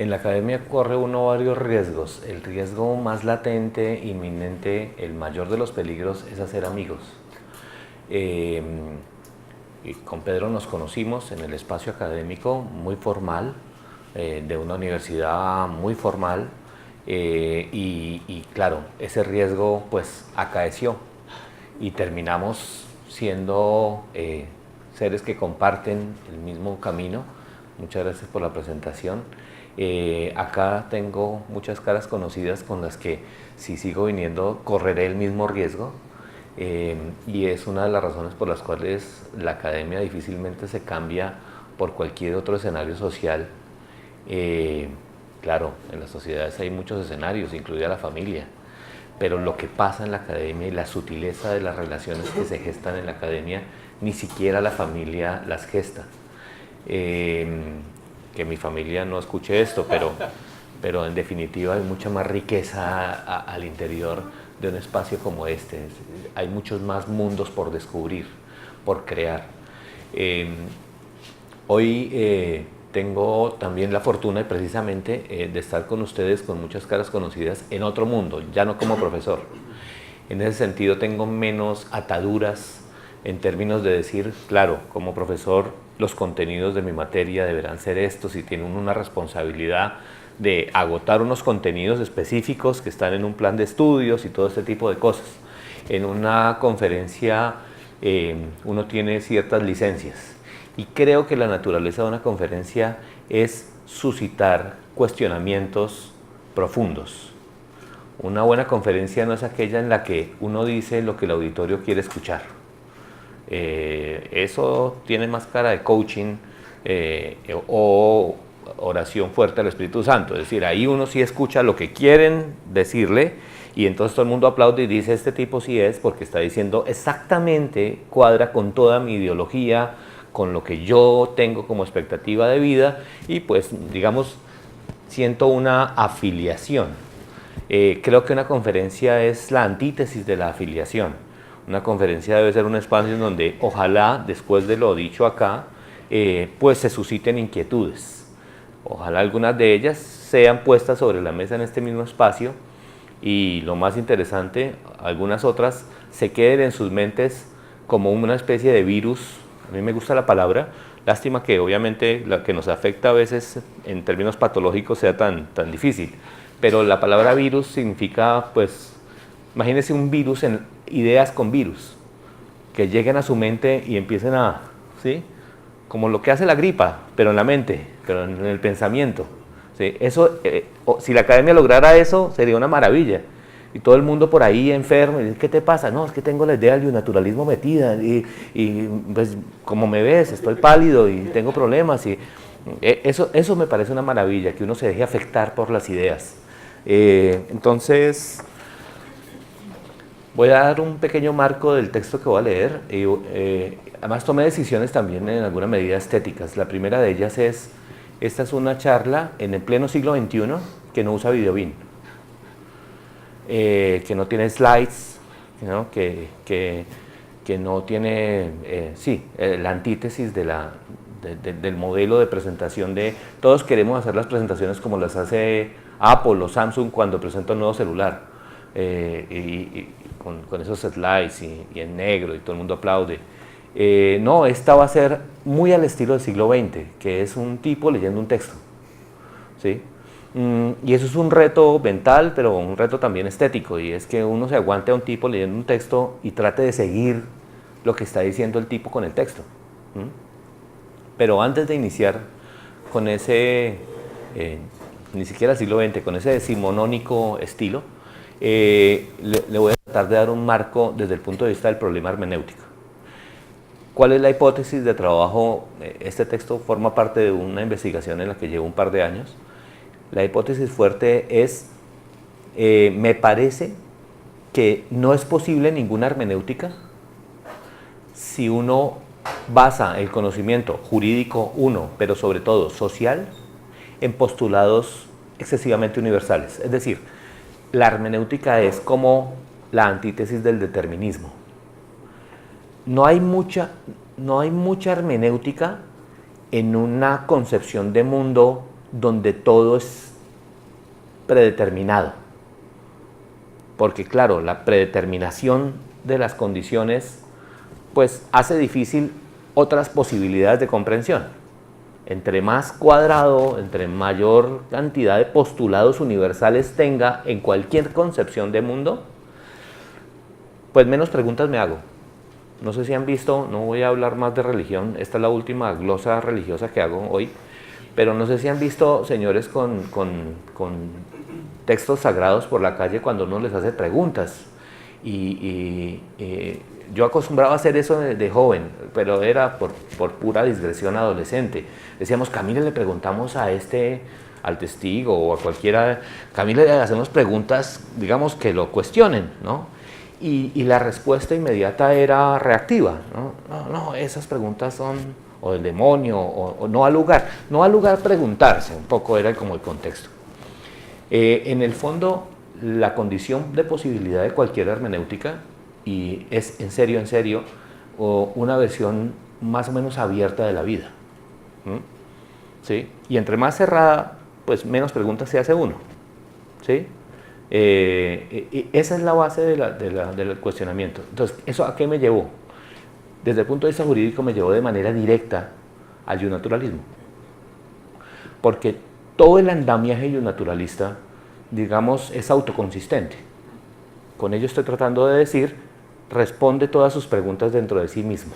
En la academia corre uno varios riesgos. El riesgo más latente, inminente, el mayor de los peligros es hacer amigos. Eh, y con Pedro nos conocimos en el espacio académico muy formal, de una universidad muy formal, y claro, ese riesgo pues acaeció y terminamos siendo seres que comparten el mismo camino. Muchas gracias por la presentación. Acá tengo muchas caras conocidas con las que si sigo viniendo correré el mismo riesgo, y es una de las razones por las cuales la academia difícilmente se cambia por cualquier otro escenario social. Claro, en las sociedades hay muchos escenarios, incluida la familia, pero lo que pasa en la academia y la sutileza de las relaciones que se gestan en la academia, ni siquiera la familia las gesta. Que mi familia no escuche esto, pero en definitiva hay mucha más riqueza al interior de un espacio como este. Hay muchos más mundos por descubrir, por crear. Hoy tengo también la fortuna precisamente de estar con ustedes con muchas caras conocidas en otro mundo, ya no como profesor. En ese sentido tengo menos ataduras en términos de decir, claro, como profesor los contenidos de mi materia deberán ser estos y tienen una responsabilidad de agotar unos contenidos específicos que están en un plan de estudios y todo este tipo de cosas. En una conferencia uno tiene ciertas licencias y creo que la naturaleza de una conferencia es suscitar cuestionamientos profundos. Una buena conferencia no es aquella en la que uno dice lo que el auditorio quiere escuchar. Eso tiene más cara de coaching o oración fuerte al Espíritu Santo. Es decir, ahí uno sí escucha lo que quieren decirle y entonces todo el mundo aplaude y dice, este tipo sí es, porque está diciendo exactamente, cuadra con toda mi ideología, con lo que yo tengo como expectativa de vida y pues, digamos, siento una afiliación. Creo que una conferencia es la antítesis de la afiliación. Una conferencia debe ser un espacio en donde ojalá, después de lo dicho acá, pues se susciten inquietudes. Ojalá algunas de ellas sean puestas sobre la mesa en este mismo espacio y lo más interesante, algunas otras se queden en sus mentes como una especie de virus. A mí me gusta la palabra, lástima que obviamente la que nos afecta a veces en términos patológicos sea tan difícil, pero la palabra virus significa, pues, imagínense un virus en ideas con virus, que lleguen a su mente y empiecen a, ¿sí? Como lo que hace la gripa, pero en la mente, pero en el pensamiento. ¿Sí? Eso, si la academia lograra eso, sería una maravilla. Y todo el mundo por ahí enfermo, y dice, ¿qué te pasa? No, es que tengo la idea del naturalismo metida, y pues como me ves, estoy pálido y tengo problemas. Y eso me parece una maravilla, que uno se deje afectar por las ideas. Entonces, voy a dar un pequeño marco del texto que voy a leer. Además tomé decisiones también en alguna medida estéticas. La primera de ellas es, esta es una charla en el pleno siglo XXI que no usa videobeam, que no tiene slides, ¿no? que no tiene, la antítesis del modelo de presentación de, todos queremos hacer las presentaciones como las hace Apple o Samsung cuando presenta un nuevo celular, con esos slides y en negro y todo el mundo aplaude. No, esta va a ser muy al estilo del siglo XX, que es un tipo leyendo un texto, ¿sí? Y eso es un reto mental, pero un reto también estético, y es que uno se aguante a un tipo leyendo un texto y trate de seguir lo que está diciendo el tipo con el texto. Pero antes de iniciar con ese, ni siquiera siglo XX, con ese decimonónico estilo, le voy a tratar de dar un marco desde el punto de vista del problema hermenéutico. ¿Cuál es la hipótesis de trabajo? Este texto forma parte de una investigación en la que llevo un par de años. La hipótesis fuerte es, me parece que no es posible ninguna hermenéutica si uno basa el conocimiento jurídico, pero sobre todo social, en postulados excesivamente universales. Es decir, la hermenéutica es como la antítesis del determinismo. No hay mucha hermenéutica en una concepción de mundo donde todo es predeterminado. Porque claro, la predeterminación de las condiciones pues hace difícil otras posibilidades de comprensión. Entre más cuadrado, entre mayor cantidad de postulados universales tenga en cualquier concepción de mundo, pues menos preguntas me hago. No sé si han visto, no voy a hablar más de religión, esta es la última glosa religiosa que hago hoy, pero no sé si han visto señores con textos sagrados por la calle cuando uno les hace preguntas. Yo acostumbraba a hacer eso de joven, pero era por pura digresión adolescente. Decíamos, Camila, le preguntamos al testigo o a cualquiera, Camila, le hacemos preguntas, digamos, que lo cuestionen, ¿no? Y la respuesta inmediata era reactiva, ¿no? No, esas preguntas son o del demonio o no al lugar preguntarse, un poco era como el contexto. En el fondo, la condición de posibilidad de cualquier hermenéutica, y es en serio, una versión más o menos abierta de la vida. ¿Sí? Y entre más cerrada, pues menos preguntas se hace uno. ¿Sí? Esa es la base del cuestionamiento. Entonces, ¿eso a qué me llevó? Desde el punto de vista jurídico me llevó de manera directa al iusnaturalismo. Porque todo el andamiaje iusnaturalista, digamos, es autoconsistente. Con ello estoy tratando de decir, responde todas sus preguntas dentro de sí mismo.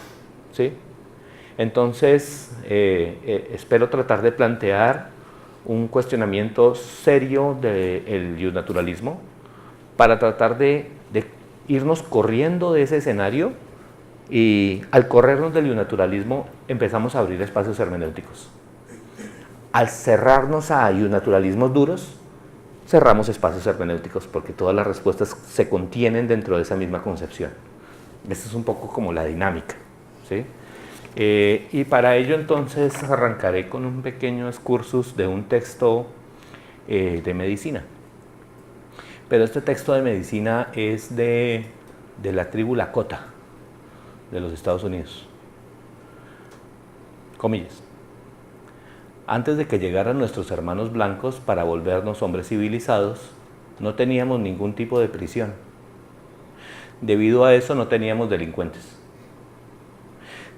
¿Sí? Entonces, espero tratar de plantear un cuestionamiento serio del iusnaturalismo para tratar de irnos corriendo de ese escenario, y al corrernos del iusnaturalismo empezamos a abrir espacios hermenéuticos. Al cerrarnos a iusnaturalismos duros, cerramos espacios hermenéuticos porque todas las respuestas se contienen dentro de esa misma concepción. Esta es un poco como la dinámica, ¿sí? Y para ello entonces arrancaré con un pequeño excursus de un texto de medicina. Pero este texto de medicina es de la tribu Lakota de los Estados Unidos. Comillas. Antes de que llegaran nuestros hermanos blancos para volvernos hombres civilizados, no teníamos ningún tipo de prisión. Debido a eso no teníamos delincuentes.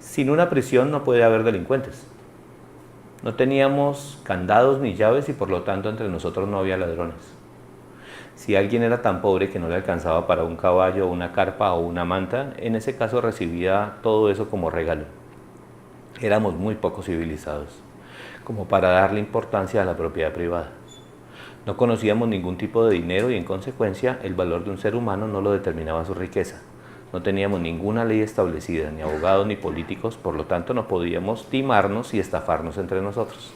Sin una prisión no puede haber delincuentes. No teníamos candados ni llaves y por lo tanto entre nosotros no había ladrones. Si alguien era tan pobre que no le alcanzaba para un caballo, una carpa o una manta, en ese caso recibía todo eso como regalo. Éramos muy poco civilizados, como para darle importancia a la propiedad privada. No conocíamos ningún tipo de dinero y en consecuencia el valor de un ser humano no lo determinaba su riqueza. No teníamos ninguna ley establecida, ni abogados ni políticos, por lo tanto no podíamos timarnos y estafarnos entre nosotros.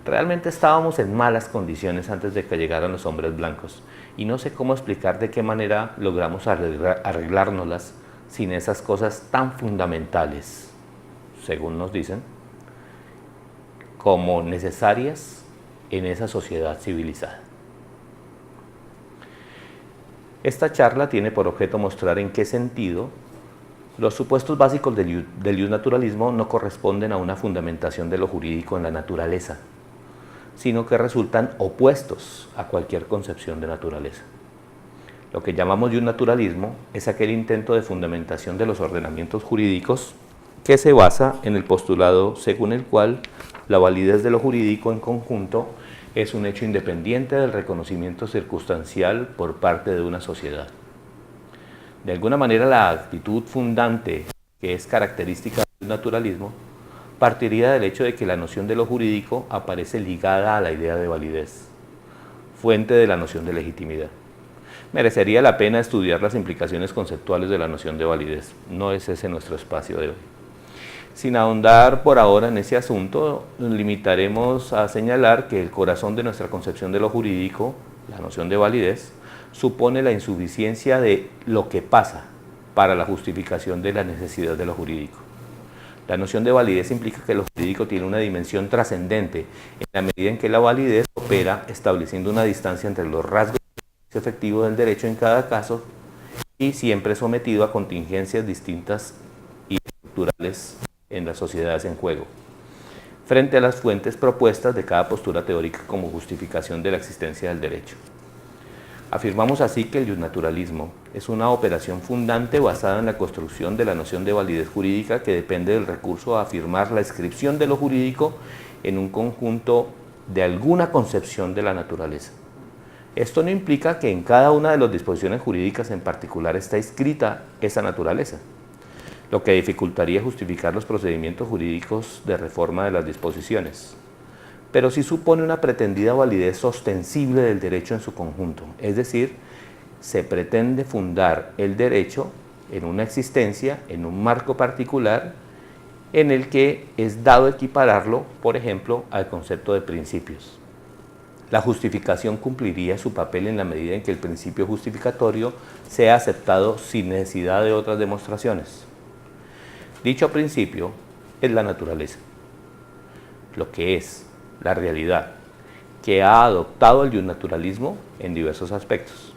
Realmente estábamos en malas condiciones antes de que llegaran los hombres blancos y no sé cómo explicar de qué manera logramos arreglárnoslas sin esas cosas tan fundamentales, según nos dicen, como necesarias en esa sociedad civilizada. Esta charla tiene por objeto mostrar en qué sentido los supuestos básicos del iusnaturalismo no corresponden a una fundamentación de lo jurídico en la naturaleza, sino que resultan opuestos a cualquier concepción de naturaleza. Lo que llamamos iusnaturalismo es aquel intento de fundamentación de los ordenamientos jurídicos que se basa en el postulado según el cual la validez de lo jurídico en conjunto es un hecho independiente del reconocimiento circunstancial por parte de una sociedad. De alguna manera, la actitud fundante que es característica del naturalismo partiría del hecho de que la noción de lo jurídico aparece ligada a la idea de validez, fuente de la noción de legitimidad. Merecería la pena estudiar las implicaciones conceptuales de la noción de validez. No es ese nuestro espacio de hoy. Sin ahondar por ahora en ese asunto, nos limitaremos a señalar que el corazón de nuestra concepción de lo jurídico, la noción de validez, supone la insuficiencia de lo que pasa para la justificación de la necesidad de lo jurídico. La noción de validez implica que lo jurídico tiene una dimensión trascendente en la medida en que la validez opera estableciendo una distancia entre los rasgos efectivos del derecho en cada caso y siempre sometido a contingencias distintas y estructurales en las sociedades en juego. frente a las fuentes propuestas de cada postura teórica como justificación de la existencia del derecho. Afirmamos así que el justnaturalismo es una operación fundante basada en la construcción de la noción de validez jurídica que depende del recurso a afirmar la inscripción de lo jurídico en un conjunto de alguna concepción de la naturaleza. Esto no implica que en cada una de las disposiciones jurídicas en particular está inscrita esa naturaleza, lo que dificultaría justificar los procedimientos jurídicos de reforma de las disposiciones, pero sí supone una pretendida validez ostensible del derecho en su conjunto, es decir, se pretende fundar el derecho en una existencia, en un marco particular, en el que es dado equipararlo, por ejemplo, al concepto de principios. La justificación cumpliría su papel en la medida en que el principio justificatorio sea aceptado sin necesidad de otras demostraciones. Dicho principio es la naturaleza, lo que es la realidad, que ha adoptado el justnaturalismo en diversos aspectos.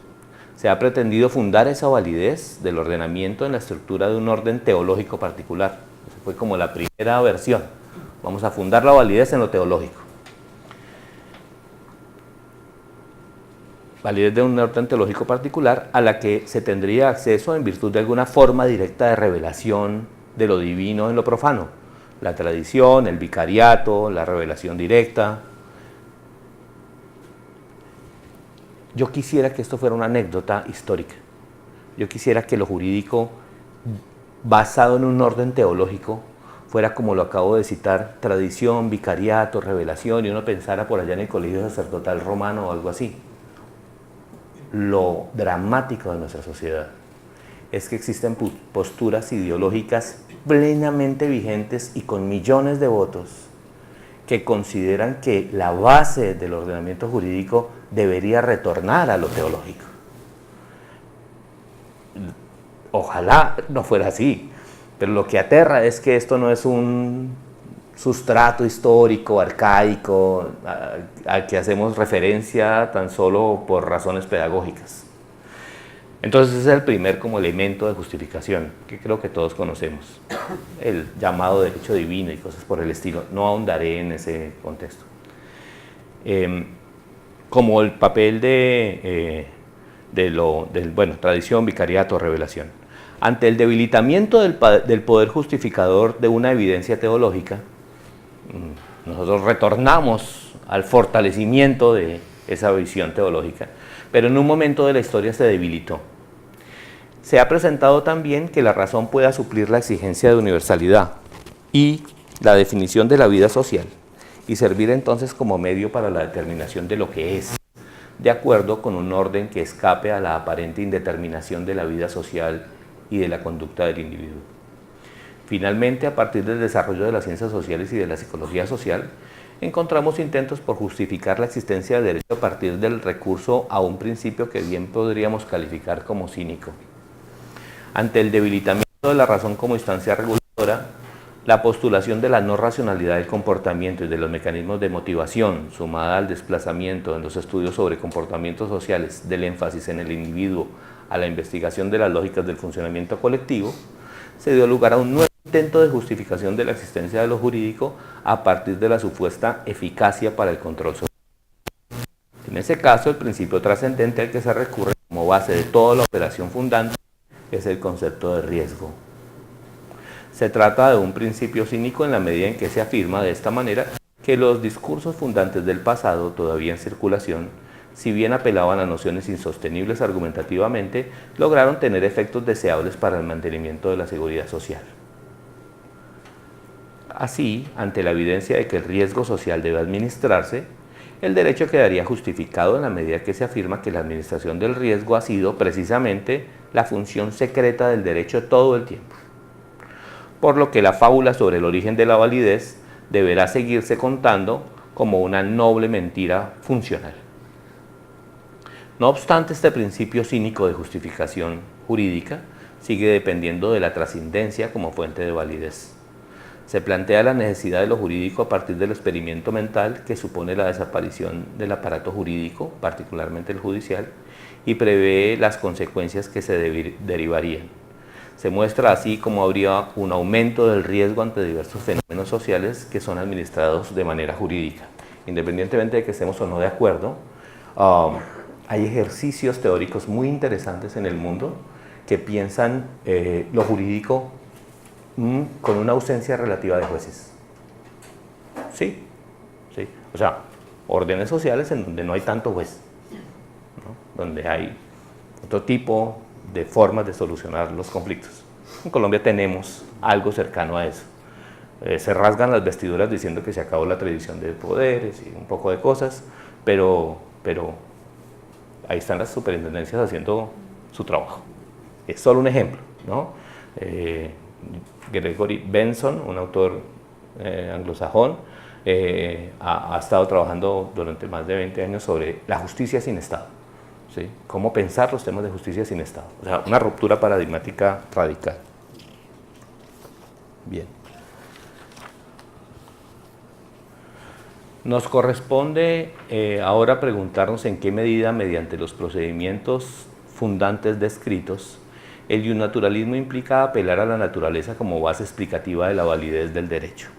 Se ha pretendido fundar esa validez del ordenamiento en la estructura de un orden teológico particular. Esa fue como la primera versión. Vamos a fundar la validez en lo teológico. Validez de un orden teológico particular a la que se tendría acceso en virtud de alguna forma directa de revelación de lo divino en lo profano. La tradición, el vicariato, la revelación directa. Yo quisiera que esto fuera una anécdota histórica. Yo quisiera que lo jurídico, basado en un orden teológico, fuera como lo acabo de citar, tradición, vicariato, revelación, y uno pensara por allá en el colegio sacerdotal romano o algo así. Lo dramático de nuestra sociedad es que existen posturas ideológicas plenamente vigentes y con millones de votos que consideran que la base del ordenamiento jurídico debería retornar a lo teológico. Ojalá no fuera así, pero lo que aterra es que esto no es un sustrato histórico, arcaico, al que hacemos referencia tan solo por razones pedagógicas. Entonces ese es el primer como elemento de justificación que creo que todos conocemos, el llamado derecho divino y cosas por el estilo. No ahondaré en ese contexto. Como el papel tradición, vicariato, revelación. Ante el debilitamiento del poder justificador de una evidencia teológica, nosotros retornamos al fortalecimiento de esa visión teológica, pero en un momento de la historia se debilitó. Se ha presentado también que la razón pueda suplir la exigencia de universalidad y la definición de la vida social y servir entonces como medio para la determinación de lo que es, de acuerdo con un orden que escape a la aparente indeterminación de la vida social y de la conducta del individuo. Finalmente, a partir del desarrollo de las ciencias sociales y de la psicología social, encontramos intentos por justificar la existencia del derecho a partir del recurso a un principio que bien podríamos calificar como cínico. Ante el debilitamiento de la razón como instancia reguladora, la postulación de la no racionalidad del comportamiento y de los mecanismos de motivación, sumada al desplazamiento en los estudios sobre comportamientos sociales del énfasis en el individuo a la investigación de las lógicas del funcionamiento colectivo, se dio lugar a un nuevo intento de justificación de la existencia de lo jurídico a partir de la supuesta eficacia para el control social. En ese caso, el principio trascendente al que se recurre como base de toda la operación fundante es el concepto de riesgo. Se trata de un principio cínico en la medida en que se afirma de esta manera que los discursos fundantes del pasado, todavía en circulación, si bien apelaban a nociones insostenibles argumentativamente, lograron tener efectos deseables para el mantenimiento de la seguridad social. Así, ante la evidencia de que el riesgo social debe administrarse, el derecho quedaría justificado en la medida que se afirma que la administración del riesgo ha sido precisamente la función secreta del derecho todo el tiempo. Por lo que la fábula sobre el origen de la validez deberá seguirse contando como una noble mentira funcional. No obstante, este principio cínico de justificación jurídica sigue dependiendo de la trascendencia como fuente de validez. Se plantea la necesidad de lo jurídico a partir del experimento mental que supone la desaparición del aparato jurídico, particularmente el judicial, y prevé las consecuencias que se derivarían. se muestra así como habría un aumento del riesgo ante diversos fenómenos sociales que son administrados de manera jurídica. Independientemente de que estemos o no de acuerdo, hay ejercicios teóricos muy interesantes en el mundo que piensan lo jurídico con una ausencia relativa de jueces. Sí, sí. O sea, órdenes sociales en donde no hay tanto juez, ¿no? Donde hay otro tipo de formas de solucionar los conflictos. En Colombia tenemos algo cercano a eso. Se rasgan las vestiduras diciendo que se acabó la tradición de poderes y un poco de cosas, pero ahí están las superintendencias haciendo su trabajo. Es solo un ejemplo, ¿no? Gregory Benson, un autor anglosajón, ha estado trabajando durante más de 20 años sobre la justicia sin Estado, ¿sí? Cómo pensar los temas de justicia sin Estado, o sea, una ruptura paradigmática radical. Bien. Nos corresponde ahora preguntarnos en qué medida, mediante los procedimientos fundantes descritos, el iusnaturalismo implica apelar a la naturaleza como base explicativa de la validez del derecho.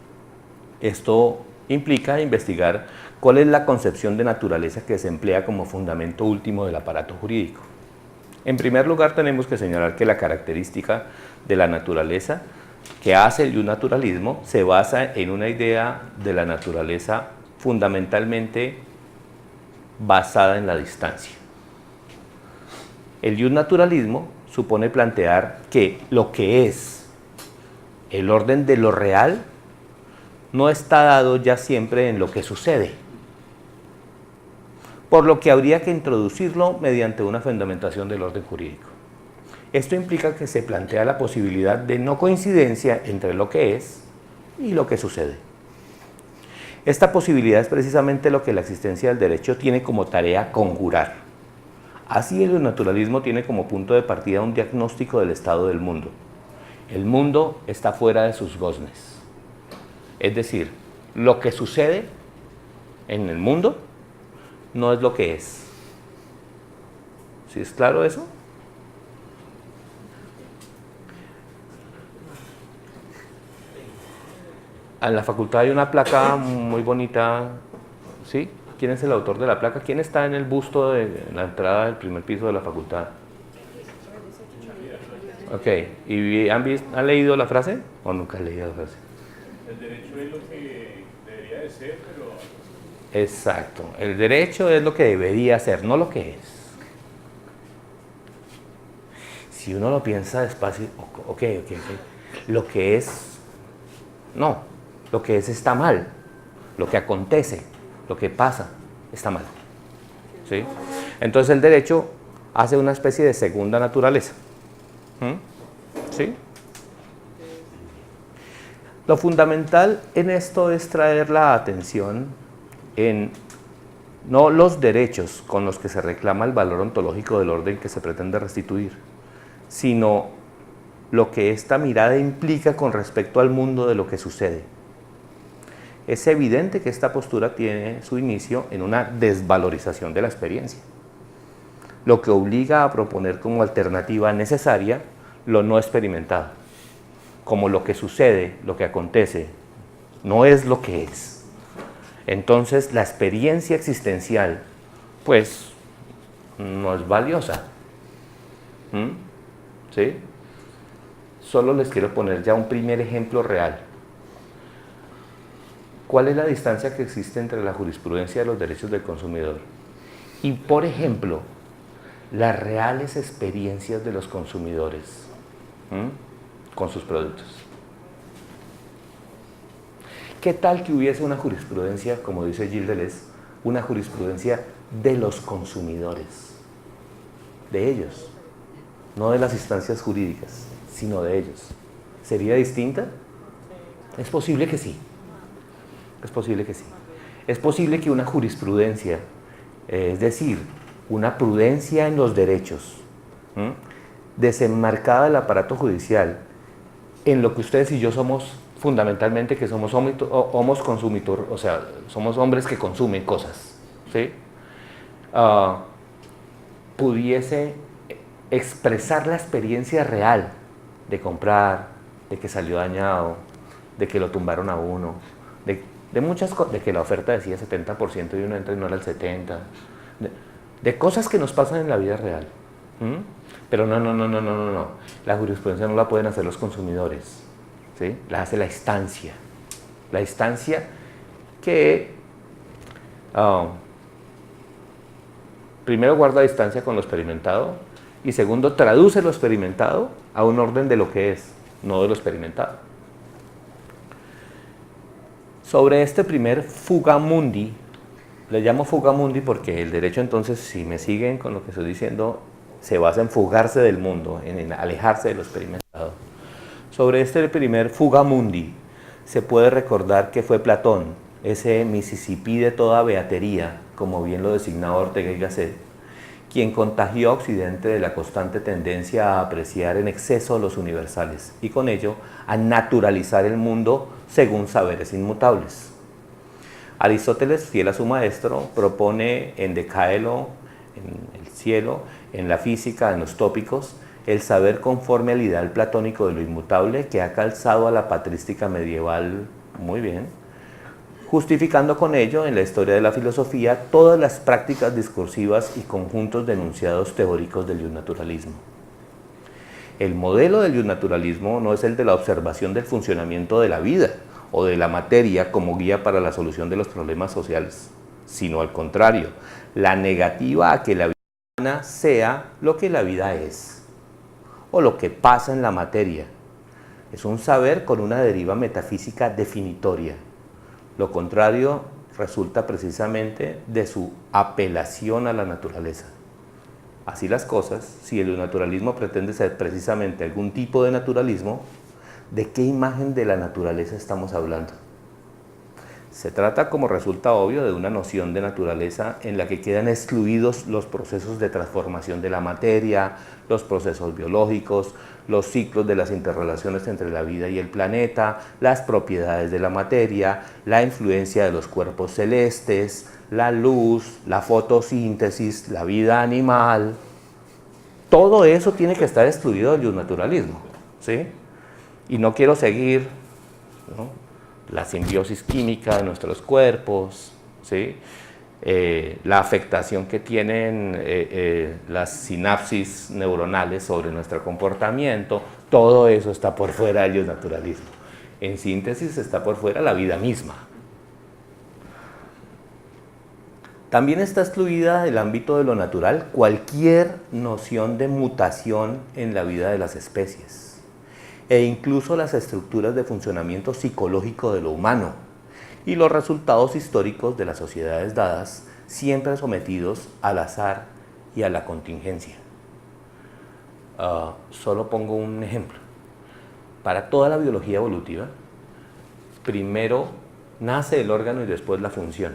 Esto implica investigar cuál es la concepción de naturaleza que se emplea como fundamento último del aparato jurídico. En primer lugar, tenemos que señalar que la característica de la naturaleza que hace el iusnaturalismo se basa en una idea de la naturaleza fundamentalmente basada en la distancia. El iusnaturalismo supone plantear que lo que es el orden de lo real no está dado ya siempre en lo que sucede, por lo que habría que introducirlo mediante una fundamentación del orden jurídico. Esto implica que se plantea la posibilidad de no coincidencia entre lo que es y lo que sucede. Esta posibilidad es precisamente lo que la existencia del derecho tiene como tarea conjurar. Así el naturalismo tiene como punto de partida un diagnóstico del estado del mundo. El mundo está fuera de sus goznes. Es decir, lo que sucede en el mundo no es lo que es. ¿Sí es claro eso? En la facultad hay una placa muy bonita, ¿sí? ¿Quién es el autor de la placa? ¿Quién está en el busto de la entrada del primer piso de la facultad? Ok, ¿y han leído la frase o nunca han leído la frase? El derecho es lo que debería de ser, pero... Exacto, el derecho es lo que debería ser, no lo que es. Si uno lo piensa despacio, ok, lo que es, no, lo que es está mal, lo que acontece, lo que pasa, está mal, ¿sí? Entonces el derecho hace una especie de segunda naturaleza, ¿sí? Lo fundamental en esto es traer la atención en no los derechos con los que se reclama el valor ontológico del orden que se pretende restituir, sino lo que esta mirada implica con respecto al mundo de lo que sucede. Es evidente que esta postura tiene su inicio en una desvalorización de la experiencia, lo que obliga a proponer como alternativa necesaria lo no experimentado, como lo que sucede, lo que acontece, no es lo que es. Entonces la experiencia existencial, pues, no es valiosa. ¿Sí? Solo les quiero poner ya un primer ejemplo real. ¿Cuál es la distancia que existe entre la jurisprudencia de los derechos del consumidor y, por ejemplo, las reales experiencias de los consumidores con sus productos? ¿Qué tal que hubiese una jurisprudencia, como dice Gilles Deleuze, una jurisprudencia de los consumidores, de ellos, no de las instancias jurídicas, sino de ellos? ¿Sería distinta? Es posible que sí. Es posible que sí. Es posible que una jurisprudencia, es decir, una prudencia en los derechos, desenmarcada del aparato judicial, en lo que ustedes y yo somos fundamentalmente, que somos consumidores, o sea, somos hombres que consumen cosas, ¿sí? Pudiese expresar la experiencia real de comprar, de que salió dañado, de que lo tumbaron a uno, de muchas cosas, de que la oferta decía 70% y uno entra y no era el 70%, de cosas que nos pasan en la vida real. Pero no. La jurisprudencia no la pueden hacer los consumidores, ¿sí? La hace la instancia. La instancia que primero guarda distancia con lo experimentado y segundo traduce lo experimentado a un orden de lo que es, no de lo experimentado. Sobre este primer fuga mundi, le llamo fuga mundi porque el derecho, entonces, si me siguen con lo que estoy diciendo, se basa en fugarse del mundo, en alejarse de lo experimentado. Sobre este primer fuga mundi, se puede recordar que fue Platón, ese Mississippi de toda beatería, como bien lo designaba Ortega y Gasset, quien contagió a Occidente de la constante tendencia a apreciar en exceso los universales y con ello a naturalizar el mundo según saberes inmutables. Aristóteles, fiel a su maestro, propone en Decáelo, en el cielo, en la física, en los tópicos, el saber conforme al ideal platónico de lo inmutable que ha calzado a la patrística medieval muy bien, justificando con ello en la historia de la filosofía todas las prácticas discursivas y conjuntos de enunciados teóricos del iusnaturalismo. El modelo del iusnaturalismo no es el de la observación del funcionamiento de la vida o de la materia como guía para la solución de los problemas sociales, sino al contrario, la negativa a que la vida humana sea lo que la vida es, o lo que pasa en la materia. Es un saber con una deriva metafísica definitoria. Lo contrario resulta precisamente de su apelación a la naturaleza. Así las cosas, si el naturalismo pretende ser precisamente algún tipo de naturalismo, ¿de qué imagen de la naturaleza estamos hablando? Se trata, como resulta obvio, de una noción de naturaleza en la que quedan excluidos los procesos de transformación de la materia, los procesos biológicos, los ciclos de las interrelaciones entre la vida y el planeta, las propiedades de la materia, la influencia de los cuerpos celestes, la luz, la fotosíntesis, la vida animal. Todo eso tiene que estar excluido del iusnaturalismo, ¿sí? Y no quiero seguir, ¿no?, la simbiosis química de nuestros cuerpos, ¿sí? La afectación que tienen las sinapsis neuronales sobre nuestro comportamiento, todo eso está por fuera del iusnaturalismo. En síntesis, está por fuera la vida misma. También está excluida del ámbito de lo natural cualquier noción de mutación en la vida de las especies e incluso las estructuras de funcionamiento psicológico de lo humano y los resultados históricos de las sociedades dadas, siempre sometidos al azar y a la contingencia. Solo pongo un ejemplo. Para toda la biología evolutiva, primero nace el órgano y después la función.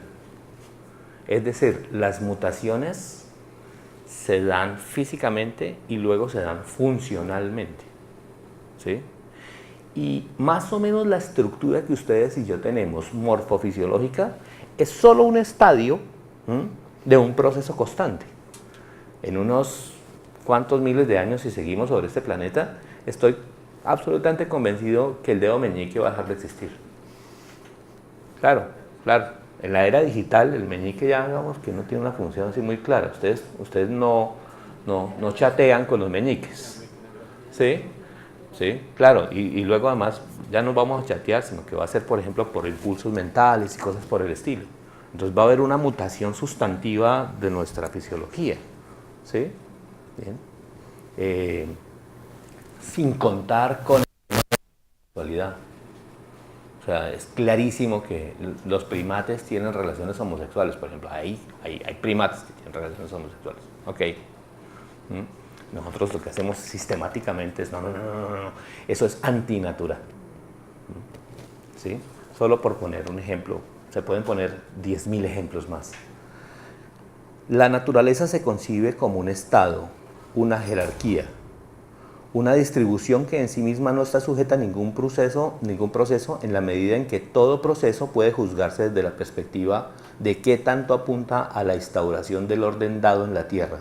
Es decir, las mutaciones se dan físicamente y luego se dan funcionalmente, ¿sí? Y más o menos la estructura que ustedes y yo tenemos, morfofisiológica, es solo un estadio de un proceso constante. En unos cuantos miles de años, si seguimos sobre este planeta, estoy absolutamente convencido que el dedo meñique va a dejar de existir. Claro. En la era digital, el meñique ya, digamos, que no tiene una función así muy clara. Ustedes no chatean con los meñiques, ¿sí? Sí, claro, y luego además ya no vamos a chatear, sino que va a ser, por ejemplo, por impulsos mentales y cosas por el estilo. Entonces va a haber una mutación sustantiva de nuestra fisiología, ¿sí? Bien. Sin contar con la sexualidad. O sea, es clarísimo que los primates tienen relaciones homosexuales, por ejemplo. Hay primates que tienen relaciones homosexuales, ¿ok? Nosotros lo que hacemos sistemáticamente es no, eso es antinatura, ¿sí? Solo por poner un ejemplo, se pueden poner 10.000 ejemplos más. La naturaleza se concibe como un estado, una jerarquía, una distribución que en sí misma no está sujeta a ningún proceso en la medida en que todo proceso puede juzgarse desde la perspectiva de qué tanto apunta a la instauración del orden dado en la Tierra.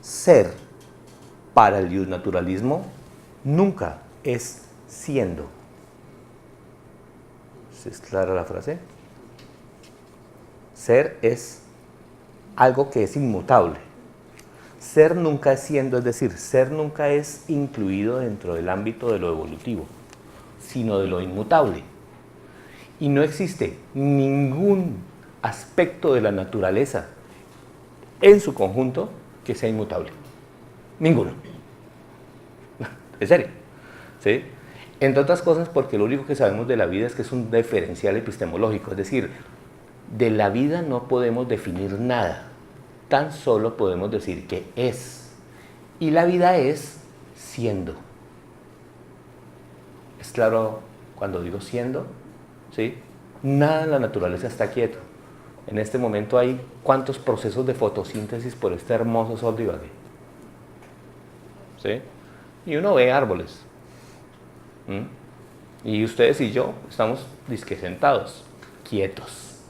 Ser, para el iusnaturalismo, nunca es siendo. ¿Es clara la frase? Ser es algo que es inmutable. Ser nunca es siendo, es decir, ser nunca es incluido dentro del ámbito de lo evolutivo, sino de lo inmutable. Y no existe ningún aspecto de la naturaleza en su conjunto que sea inmutable. Ninguno. En serio. ¿Sí? Entre otras cosas porque lo único que sabemos de la vida es que es un diferencial epistemológico, es decir, de la vida no podemos definir nada, tan solo podemos decir que es. Y la vida es siendo. ¿Es claro cuando digo siendo? ¿Sí? Nada en la naturaleza está quieto. En este momento hay ¿cuántos procesos de fotosíntesis por este hermoso sol de Ibagué? ¿Sí? Y uno ve árboles. Y ustedes y yo estamos disque sentados, quietos.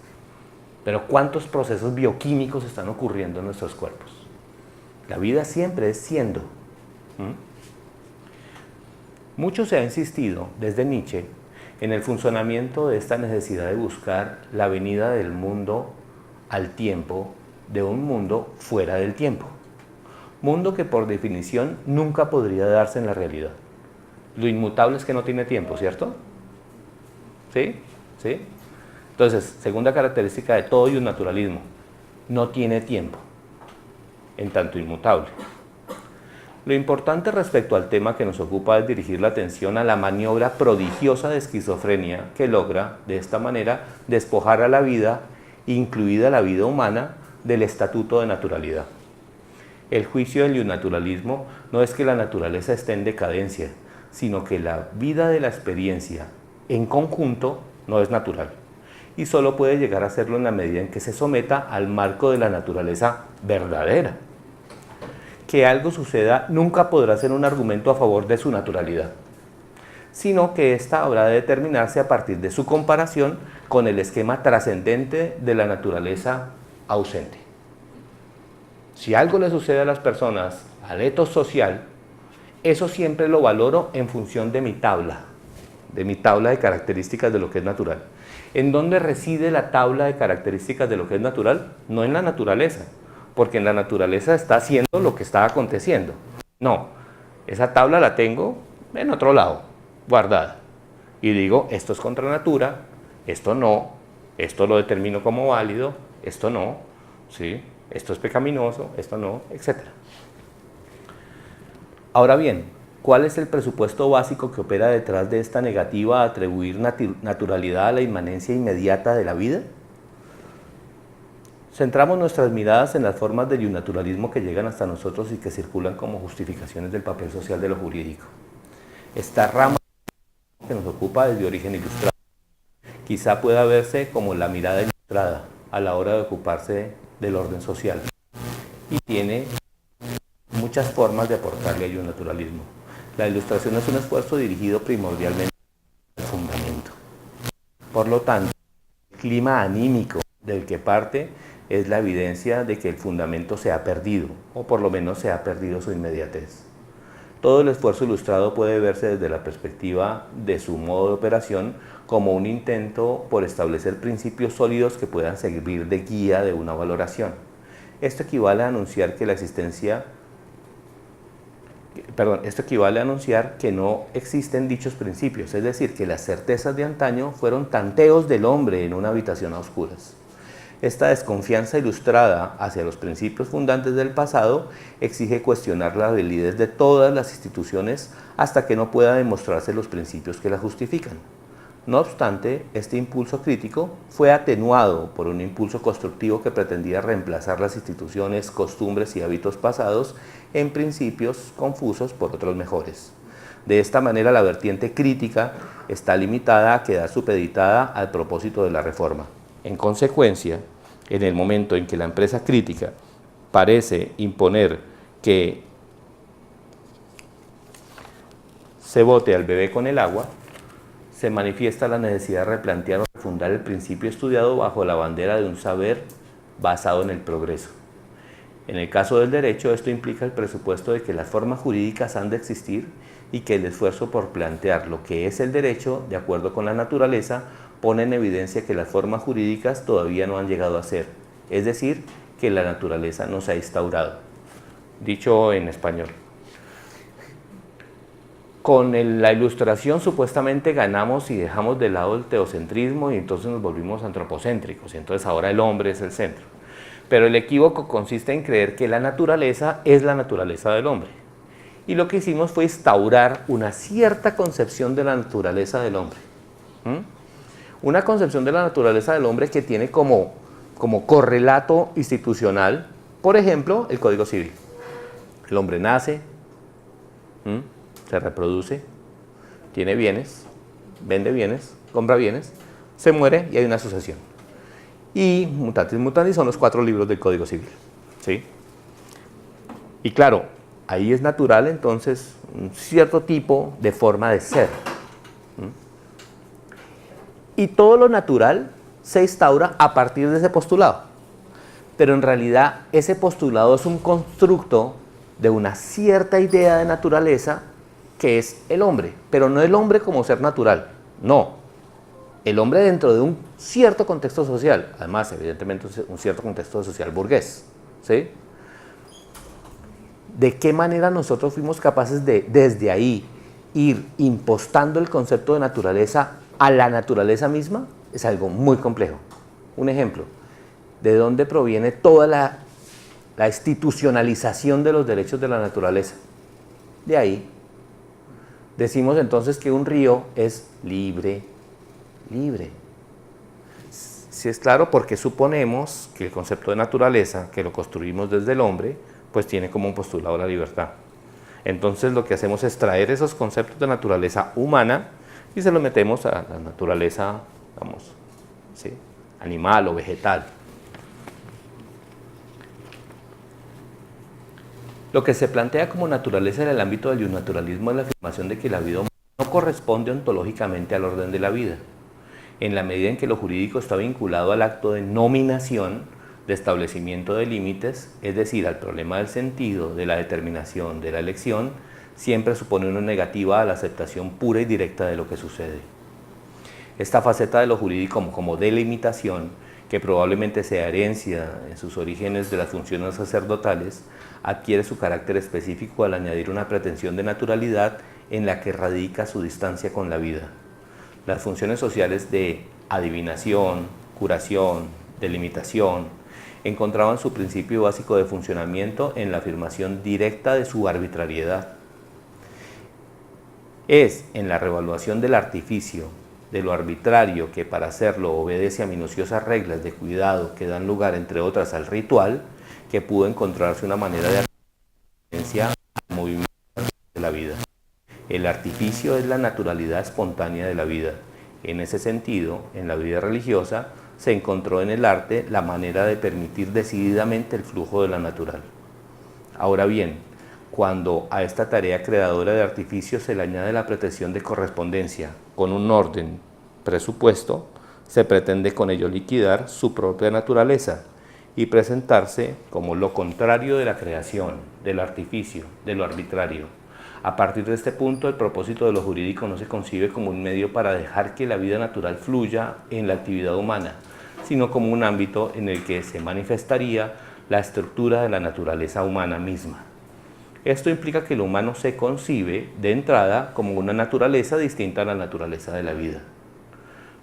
Pero ¿cuántos procesos bioquímicos están ocurriendo en nuestros cuerpos? La vida siempre es siendo. Mucho se ha insistido desde Nietzsche en el funcionamiento de esta necesidad de buscar la venida del mundo al tiempo, de un mundo fuera del tiempo. Mundo que por definición nunca podría darse en la realidad. Lo inmutable es que no tiene tiempo, ¿cierto? ¿Sí? ¿Sí? Entonces, segunda característica de todo y un naturalismo, no tiene tiempo, en tanto inmutable. Lo importante respecto al tema que nos ocupa es dirigir la atención a la maniobra prodigiosa de esquizofrenia que logra, de esta manera, despojar a la vida, incluida la vida humana, del estatuto de naturalidad. El juicio del naturalismo no es que la naturaleza esté en decadencia, sino que la vida de la experiencia en conjunto no es natural y solo puede llegar a serlo en la medida en que se someta al marco de la naturaleza verdadera. Que algo suceda nunca podrá ser un argumento a favor de su naturalidad, sino que ésta habrá de determinarse a partir de su comparación con el esquema trascendente de la naturaleza ausente. Si algo le sucede a las personas, al etos social, eso siempre lo valoro en función de mi tabla de características de lo que es natural. ¿En dónde reside la tabla de características de lo que es natural? No en la naturaleza, porque en la naturaleza está haciendo lo que está aconteciendo. No, esa tabla la tengo en otro lado, guardada. Y digo, esto es contra natura, esto no, esto lo determino como válido, esto no, ¿sí? Esto es pecaminoso, esto no, etc. Ahora bien, ¿cuál es el presupuesto básico que opera detrás de esta negativa a atribuir naturalidad a la inmanencia inmediata de la vida? Centramos nuestras miradas en las formas del naturalismo que llegan hasta nosotros y que circulan como justificaciones del papel social de lo jurídico. Esta rama que nos ocupa es de origen ilustrado. Quizá pueda verse como la mirada ilustrada a la hora de ocuparse del orden social y tiene muchas formas de aportarle al naturalismo. La ilustración es un esfuerzo dirigido primordialmente al fundamento. Por lo tanto, el clima anímico del que parte es la evidencia de que el fundamento se ha perdido, o por lo menos se ha perdido su inmediatez. Todo el esfuerzo ilustrado puede verse desde la perspectiva de su modo de operación como un intento por establecer principios sólidos que puedan servir de guía de una valoración. Esto equivale a anunciar que no existen dichos principios, es decir, que las certezas de antaño fueron tanteos del hombre en una habitación a oscuras. Esta desconfianza ilustrada hacia los principios fundantes del pasado exige cuestionar la validez de todas las instituciones hasta que no pueda demostrarse los principios que las justifican. No obstante, este impulso crítico fue atenuado por un impulso constructivo que pretendía reemplazar las instituciones, costumbres y hábitos pasados en principios confusos por otros mejores. De esta manera, la vertiente crítica está limitada a quedar supeditada al propósito de la reforma. En consecuencia, en el momento en que la empresa crítica parece imponer que se bote al bebé con el agua, se manifiesta la necesidad de replantear o refundar el principio estudiado bajo la bandera de un saber basado en el progreso. En el caso del derecho, esto implica el presupuesto de que las formas jurídicas han de existir y que el esfuerzo por plantear lo que es el derecho, de acuerdo con la naturaleza, pone en evidencia que las formas jurídicas todavía no han llegado a ser, es decir, que la naturaleza no se ha instaurado. Dicho en español. Con la ilustración supuestamente ganamos y dejamos de lado el teocentrismo y entonces nos volvimos antropocéntricos y entonces ahora el hombre es el centro. Pero el equívoco consiste en creer que la naturaleza es la naturaleza del hombre. Y lo que hicimos fue instaurar una cierta concepción de la naturaleza del hombre. Una concepción de la naturaleza del hombre que tiene como correlato institucional, por ejemplo, el Código Civil. El hombre nace, se reproduce, tiene bienes, vende bienes, compra bienes, se muere y hay una sucesión. Y mutatis mutandis son los 4 libros del Código Civil. ¿Sí? Y claro, ahí es natural entonces un cierto tipo de forma de ser. Y todo lo natural se instaura a partir de ese postulado. Pero en realidad ese postulado es un constructo de una cierta idea de naturaleza que es el hombre, pero no el hombre como ser natural, no. El hombre dentro de un cierto contexto social, además evidentemente un cierto contexto social burgués, ¿sí? ¿De qué manera nosotros fuimos capaces de, desde ahí, ir impostando el concepto de naturaleza a la naturaleza misma? Es algo muy complejo. Un ejemplo, ¿de dónde proviene toda la institucionalización de los derechos de la naturaleza? De ahí. Decimos entonces que un río es libre. Si es claro, porque suponemos que el concepto de naturaleza, que lo construimos desde el hombre, pues tiene como un postulado la libertad. Entonces lo que hacemos es traer esos conceptos de naturaleza humana y se los metemos a la naturaleza, vamos, ¿sí?, animal o vegetal. Lo que se plantea como naturaleza en el ámbito del naturalismo es la afirmación de que la vida humana no corresponde ontológicamente al orden de la vida, en la medida en que lo jurídico está vinculado al acto de nominación, de establecimiento de límites, es decir, al problema del sentido, de la determinación, de la elección, siempre supone una negativa a la aceptación pura y directa de lo que sucede. Esta faceta de lo jurídico como delimitación, que probablemente sea herencia en sus orígenes de las funciones sacerdotales, adquiere su carácter específico al añadir una pretensión de naturalidad en la que radica su distancia con la vida. Las funciones sociales de adivinación, curación, delimitación, encontraban su principio básico de funcionamiento en la afirmación directa de su arbitrariedad. Es en la revaluación del artificio, de lo arbitrario que para hacerlo obedece a minuciosas reglas de cuidado que dan lugar, entre otras, al ritual, que pudo encontrarse una manera de asistencia al movimiento de la vida. El artificio es la naturalidad espontánea de la vida. En ese sentido, en la vida religiosa, se encontró en el arte la manera de permitir decididamente el flujo de la natural. Ahora bien, cuando a esta tarea creadora de artificios se le añade la pretensión de correspondencia con un orden presupuesto, se pretende con ello liquidar su propia naturaleza y presentarse como lo contrario de la creación, del artificio, de lo arbitrario. A partir de este punto, el propósito de lo jurídico no se concibe como un medio para dejar que la vida natural fluya en la actividad humana, sino como un ámbito en el que se manifestaría la estructura de la naturaleza humana misma. Esto implica que lo humano se concibe de entrada como una naturaleza distinta a la naturaleza de la vida.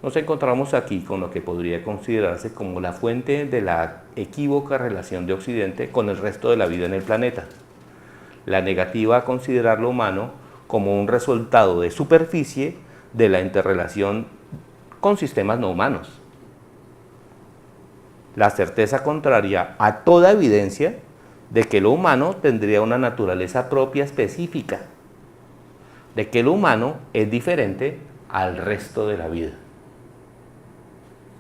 Nos encontramos aquí con lo que podría considerarse como la fuente de la equívoca relación de Occidente con el resto de la vida en el planeta. La negativa a considerar lo humano como un resultado de superficie de la interrelación con sistemas no humanos. La certeza contraria a toda evidencia de que lo humano tendría una naturaleza propia específica, de que lo humano es diferente al resto de la vida.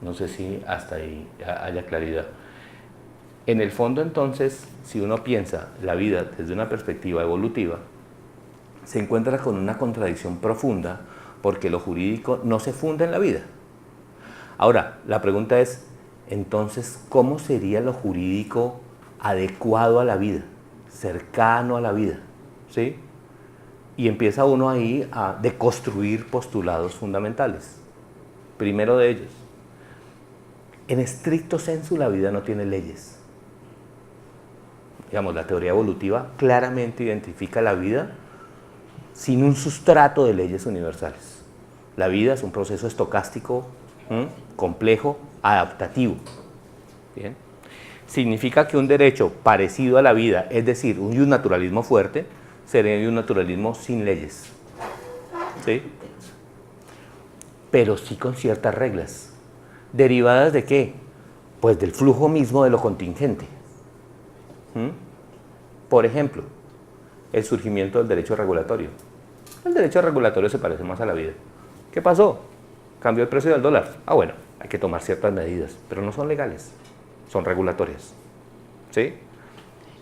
No sé si hasta ahí haya claridad. En el fondo, entonces, si uno piensa la vida desde una perspectiva evolutiva, se encuentra con una contradicción profunda porque lo jurídico no se funda en la vida. Ahora, la pregunta es, entonces, ¿cómo sería lo jurídico adecuado a la vida, cercano a la vida? ¿Sí? Y empieza uno ahí a deconstruir postulados fundamentales. Primero de ellos, en estricto sensu la vida no tiene leyes. Digamos, la teoría evolutiva claramente identifica la vida sin un sustrato de leyes universales. La vida es un proceso estocástico, complejo, adaptativo. ¿Bien? Significa que un derecho parecido a la vida, es decir, un naturalismo fuerte, sería un naturalismo sin leyes. ¿Sí? Pero sí con ciertas reglas. ¿Derivadas de qué? Pues del flujo mismo de lo contingente. Por ejemplo, el surgimiento del derecho regulatorio. El derecho regulatorio se parece más a la vida. ¿Qué pasó? Cambió el precio del dólar. Ah, bueno, hay que tomar ciertas medidas, pero no son legales, son regulatorias. ¿Sí?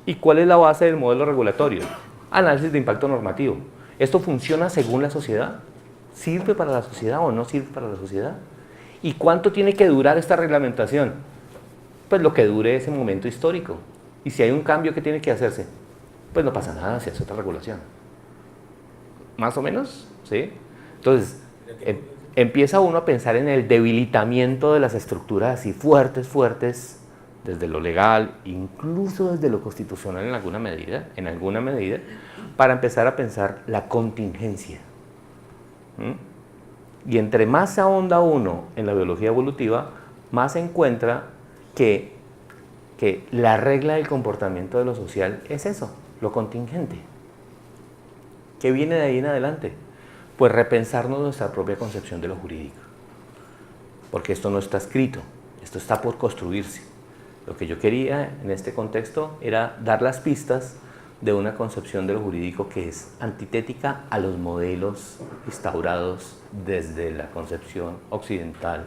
¿Y cuál es la base del modelo regulatorio? Análisis de impacto normativo. ¿Esto funciona según la sociedad? ¿Sirve para la sociedad o no sirve para la sociedad? ¿Y cuánto tiene que durar esta reglamentación? Pues lo que dure ese momento histórico. Y si hay un cambio que tiene que hacerse, pues no pasa nada, se hace otra regulación. ¿Más o menos? ¿Sí? Entonces, empieza uno a pensar en el debilitamiento de las estructuras así fuertes, desde lo legal, incluso desde lo constitucional en alguna medida, para empezar a pensar la contingencia. Y entre más se ahonda uno en la biología evolutiva, más se encuentra que la regla del comportamiento de lo social es eso, lo contingente. ¿Qué viene de ahí en adelante? Pues repensarnos nuestra propia concepción de lo jurídico. Porque esto no está escrito, esto está por construirse. Lo que yo quería en este contexto era dar las pistas de una concepción de lo jurídico que es antitética a los modelos instaurados desde la concepción occidental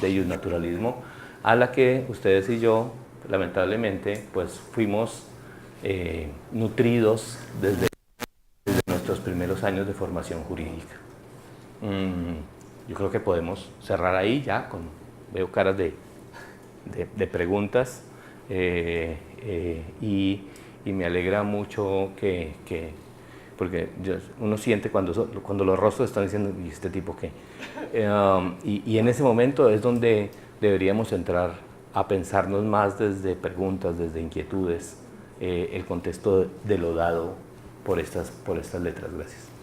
de naturalismo, a la que ustedes y yo, lamentablemente, pues fuimos nutridos desde nuestros primeros años de formación jurídica. Yo creo que podemos cerrar ahí ya, veo caras de preguntas y me alegra mucho porque uno siente cuando los rostros están diciendo, ¿y este tipo qué? Y en ese momento es donde deberíamos entrar a pensarnos más desde preguntas, desde inquietudes, el contexto de lo dado por estas letras. Gracias.